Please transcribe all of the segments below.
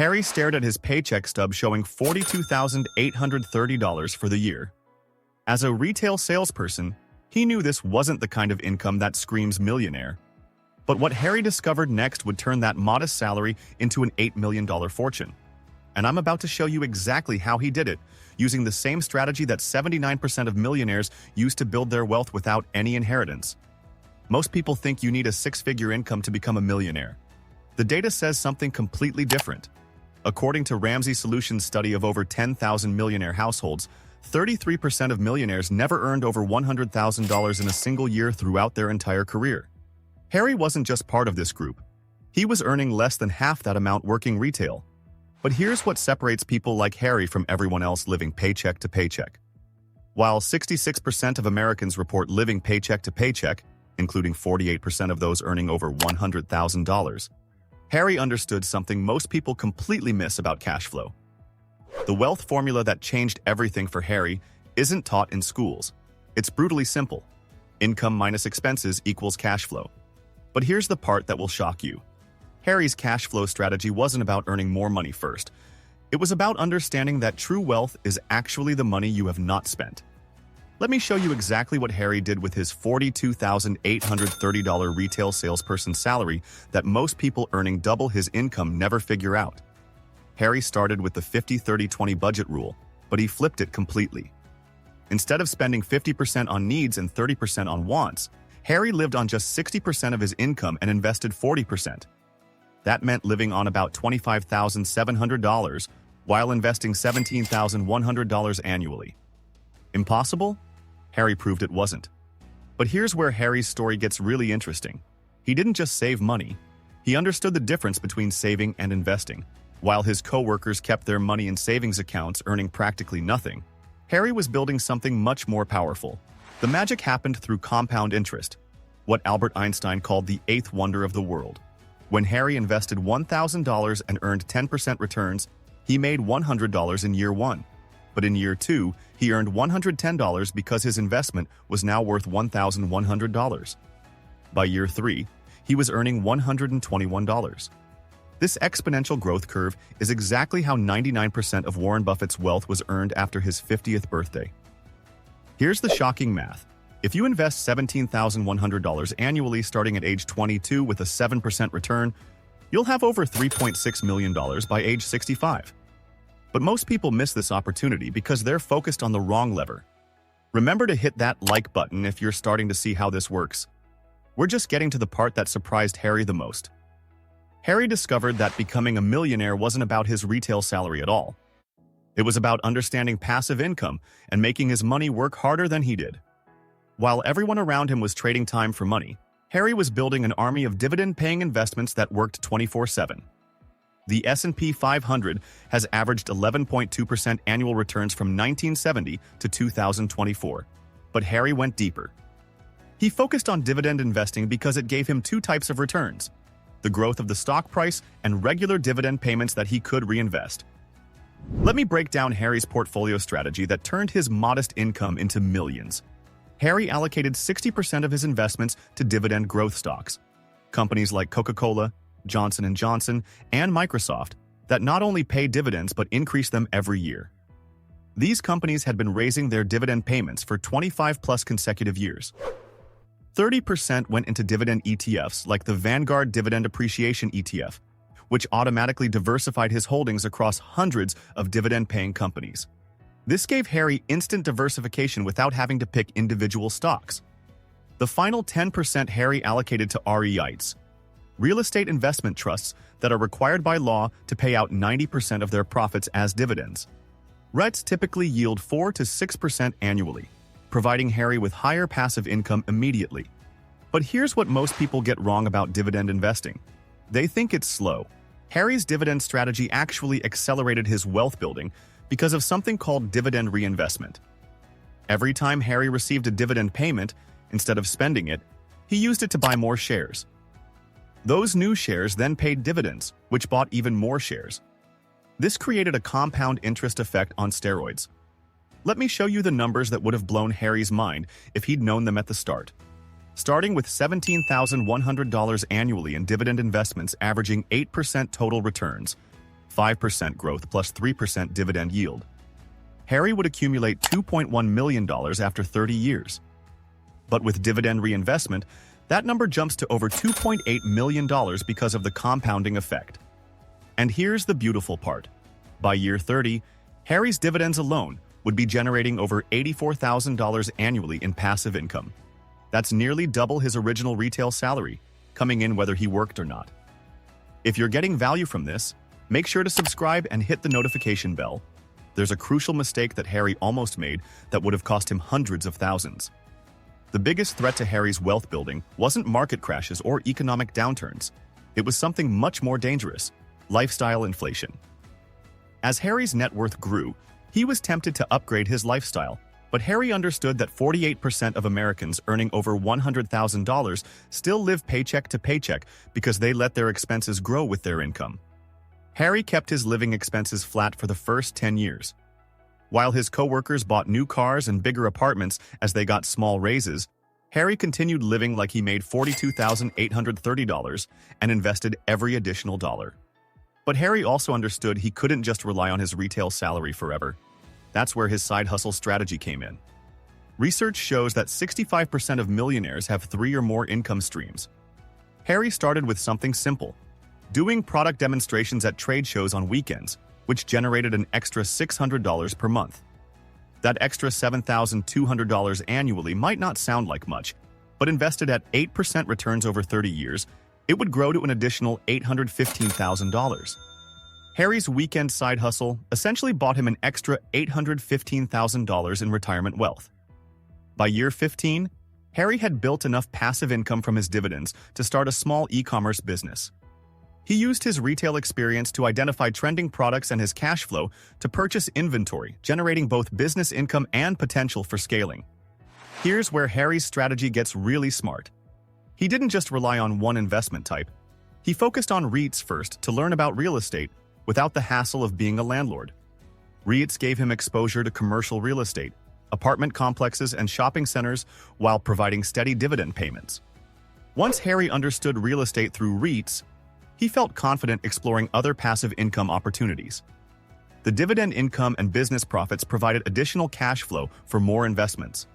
Harry stared at his paycheck stub showing $42,830 for the year. As a retail salesperson, he knew this wasn't the kind of income that screams millionaire. But what Harry discovered next would turn that modest salary into an $8 million fortune. And I'm about to show you exactly how he did it, using the same strategy that 79% of millionaires use to build their wealth without any inheritance. Most people think you need a six-figure income to become a millionaire. The data says something completely different. According to Ramsey Solutions' study of over 10,000 millionaire households, 33% of millionaires never earned over $100,000 in a single year throughout their entire career. Harry wasn't just part of this group. He was earning less than half that amount working retail. But here's what separates people like Harry from everyone else living paycheck to paycheck. While 66% of Americans report living paycheck to paycheck, including 48% of those earning over $100,000, Harry understood something most people completely miss about cash flow. The wealth formula that changed everything for Harry isn't taught in schools. It's brutally simple. Income minus expenses equals cash flow. But here's the part that will shock you. Harry's cash flow strategy wasn't about earning more money first. It was about understanding that true wealth is actually the money you have not spent. Let me show you exactly what Harry did with his $42,830 retail salesperson salary that most people earning double his income never figure out. Harry started with the 50-30-20 budget rule, but he flipped it completely. Instead of spending 50% on needs and 30% on wants, Harry lived on just 60% of his income and invested 40%. That meant living on about $25,700 while investing $17,100 annually. Impossible? Harry proved it wasn't. But here's where Harry's story gets really interesting. He didn't just save money. He understood the difference between saving and investing. While his co-workers kept their money in savings accounts earning practically nothing, Harry was building something much more powerful. The magic happened through compound interest, what Albert Einstein called the eighth wonder of the world. When Harry invested $1,000 and earned 10% returns, he made $100 in year one. But in year two, he earned $110 because his investment was now worth $1,100. By year three, he was earning $121. This exponential growth curve is exactly how 99% of Warren Buffett's wealth was earned after his 50th birthday. Here's the shocking math. If you invest $17,100 annually starting at age 22 with a 7% return, you'll have over $3.6 million by age 65. But most people miss this opportunity because they're focused on the wrong lever. Remember to hit that like button if you're starting to see how this works. We're just getting to the part that surprised Harry the most. Harry discovered that becoming a millionaire wasn't about his retail salary at all. It was about understanding passive income and making his money work harder than he did. While everyone around him was trading time for money, Harry was building an army of dividend-paying investments that worked 24/7. The S&P 500 has averaged 11.2% annual returns from 1970 to 2024. But Harry went deeper. He focused on dividend investing because it gave him two types of returns: the growth of the stock price and regular dividend payments that he could reinvest. Let me break down Harry's portfolio strategy that turned his modest income into millions. Harry allocated 60% of his investments to dividend growth stocks. Companies like Coca-Cola, Johnson & Johnson, and Microsoft that not only pay dividends but increase them every year. These companies had been raising their dividend payments for 25-plus consecutive years. 30% went into dividend ETFs like the Vanguard Dividend Appreciation ETF, which automatically diversified his holdings across hundreds of dividend-paying companies. This gave Harry instant diversification without having to pick individual stocks. The final 10% Harry allocated to REITs, real estate investment trusts that are required by law to pay out 90% of their profits as dividends. REITs typically yield 4 to 6% annually, providing Harry with higher passive income immediately. But here's what most people get wrong about dividend investing. They think it's slow. Harry's dividend strategy actually accelerated his wealth building because of something called dividend reinvestment. Every time Harry received a dividend payment, instead of spending it, he used it to buy more shares. Those new shares then paid dividends, which bought even more shares. This created a compound interest effect on steroids. Let me show you the numbers that would have blown Harry's mind if he'd known them at the start. Starting with $17,100 annually in dividend investments averaging 8% total returns, 5% growth plus 3% dividend yield. Harry would accumulate $2.1 million after 30 years. But with dividend reinvestment, that number jumps to over $2.8 million because of the compounding effect. And here's the beautiful part. By year 30, Harry's dividends alone would be generating over $84,000 annually in passive income. That's nearly double his original retail salary, coming in whether he worked or not. If you're getting value from this, make sure to subscribe and hit the notification bell. There's a crucial mistake that Harry almost made that would have cost him hundreds of thousands. The biggest threat to Harry's wealth building wasn't market crashes or economic downturns. It was something much more dangerous: lifestyle inflation. As Harry's net worth grew, he was tempted to upgrade his lifestyle, but Harry understood that 48% of Americans earning over $100,000 still live paycheck to paycheck because they let their expenses grow with their income. Harry kept his living expenses flat for the first 10 years. While his coworkers bought new cars and bigger apartments as they got small raises, Harry continued living like he made $42,830 and invested every additional dollar. But Harry also understood he couldn't just rely on his retail salary forever. That's where his side hustle strategy came in. Research shows that 65% of millionaires have 3 or more income streams. Harry started with something simple: doing product demonstrations at trade shows on weekends, which generated an extra $600 per month. That extra $7,200 annually might not sound like much, but invested at 8% returns over 30 years, it would grow to an additional $815,000. Harry's weekend side hustle essentially bought him an extra $815,000 in retirement wealth. By year 15, Harry had built enough passive income from his dividends to start a small e-commerce business. He used his retail experience to identify trending products and his cash flow to purchase inventory, generating both business income and potential for scaling. Here's where Harry's strategy gets really smart. He didn't just rely on one investment type. He focused on REITs first to learn about real estate without the hassle of being a landlord. REITs gave him exposure to commercial real estate, apartment complexes, and shopping centers while providing steady dividend payments. Once Harry understood real estate through REITs, he felt confident exploring other passive income opportunities. The dividend income and business profits provided additional cash flow for more investments.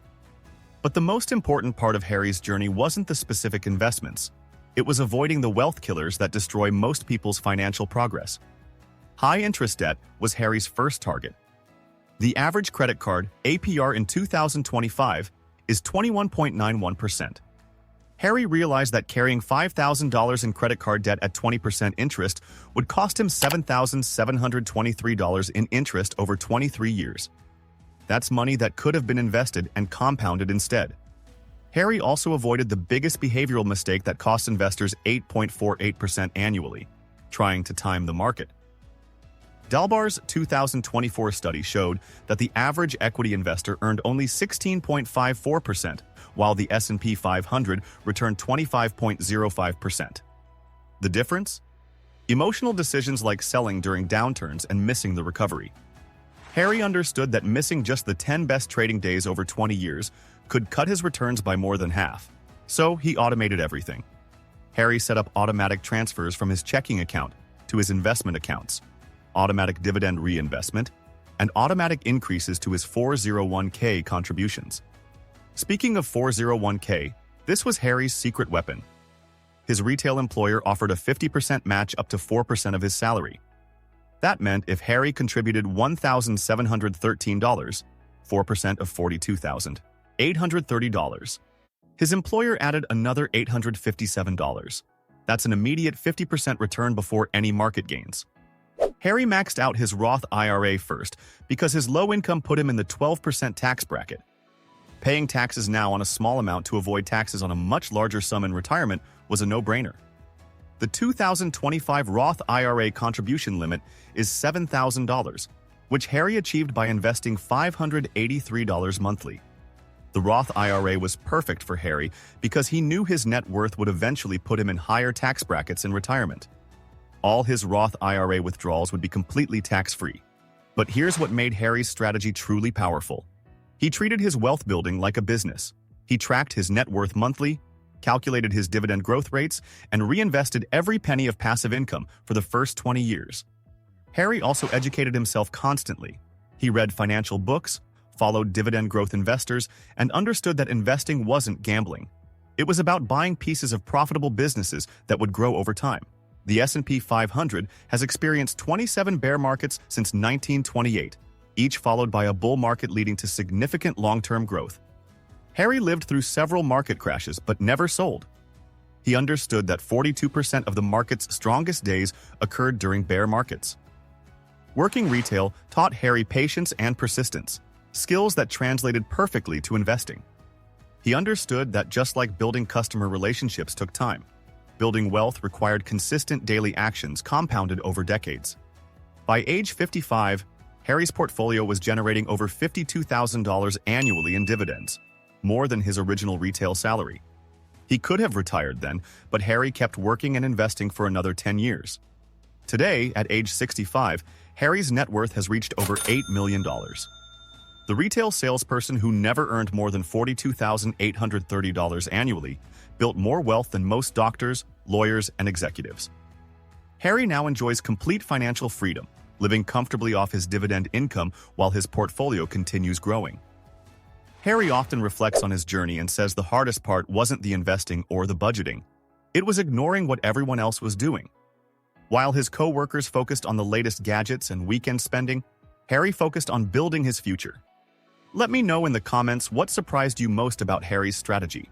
But the most important part of Harry's journey wasn't the specific investments. It was avoiding the wealth killers that destroy most people's financial progress. High-interest debt was Harry's first target. The average credit card APR in 2025 is 21.91%. Harry realized that carrying $5,000 in credit card debt at 20% interest would cost him $7,723 in interest over 23 years. That's money that could have been invested and compounded instead. Harry also avoided the biggest behavioral mistake that costs investors 8.48% annually: trying to time the market. Dalbar's 2024 study showed that the average equity investor earned only 16.54%, while the S&P 500 returned 25.05%. The difference? Emotional decisions like selling during downturns and missing the recovery. Harry understood that missing just the 10 best trading days over 20 years could cut his returns by more than half, so he automated everything. Harry set up automatic transfers from his checking account to his investment accounts, automatic dividend reinvestment, and automatic increases to his 401k contributions. Speaking of 401k, this was Harry's secret weapon. His retail employer offered a 50% match up to 4% of his salary. That meant if Harry contributed $1,713, 4% of $42,830, his employer added another $857. That's an immediate 50% return before any market gains. Harry maxed out his Roth IRA first because his low income put him in the 12% tax bracket. Paying taxes now on a small amount to avoid taxes on a much larger sum in retirement was a no-brainer. The 2025 Roth IRA contribution limit is $7,000, which Harry achieved by investing $583 monthly. The Roth IRA was perfect for Harry because he knew his net worth would eventually put him in higher tax brackets in retirement. All his Roth IRA withdrawals would be completely tax-free. But here's what made Harry's strategy truly powerful. He treated his wealth building like a business. He tracked his net worth monthly, calculated his dividend growth rates, and reinvested every penny of passive income for the first 20 years. Harry also educated himself constantly. He read financial books, followed dividend growth investors, and understood that investing wasn't gambling. It was about buying pieces of profitable businesses that would grow over time. The S&P 500 has experienced 27 bear markets since 1928, each followed by a bull market leading to significant long-term growth. Harry lived through several market crashes but never sold. He understood that 42% of the market's strongest days occurred during bear markets. Working retail taught Harry patience and persistence, skills that translated perfectly to investing. He understood that just like building customer relationships took time, building wealth required consistent daily actions compounded over decades. By age 55, Harry's portfolio was generating over $52,000 annually in dividends, more than his original retail salary. He could have retired then, but Harry kept working and investing for another 10 years. Today, at age 65, Harry's net worth has reached over $8 million. The retail salesperson who never earned more than $42,830 annually built more wealth than most doctors, lawyers, and executives. Harry now enjoys complete financial freedom, living comfortably off his dividend income while his portfolio continues growing. Harry often reflects on his journey and says the hardest part wasn't the investing or the budgeting. It was ignoring what everyone else was doing. While his co-workers focused on the latest gadgets and weekend spending, Harry focused on building his future. Let me know in the comments what surprised you most about Harry's strategy.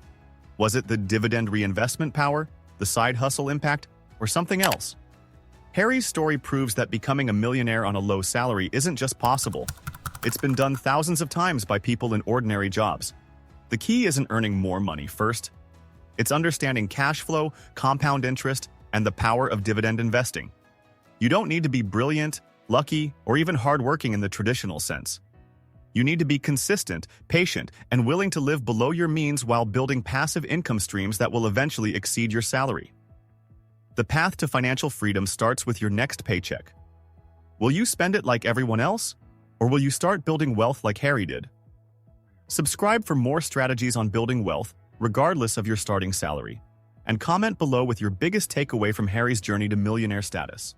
Was it the dividend reinvestment power, the side hustle impact, or something else? Harry's story proves that becoming a millionaire on a low salary isn't just possible. It's been done thousands of times by people in ordinary jobs. The key isn't earning more money first. It's understanding cash flow, compound interest, and the power of dividend investing. You don't need to be brilliant, lucky, or even hardworking in the traditional sense. You need to be consistent, patient, and willing to live below your means while building passive income streams that will eventually exceed your salary. The path to financial freedom starts with your next paycheck. Will you spend it like everyone else? Or will you start building wealth like Harry did? Subscribe for more strategies on building wealth, regardless of your starting salary. And comment below with your biggest takeaway from Harry's journey to millionaire status.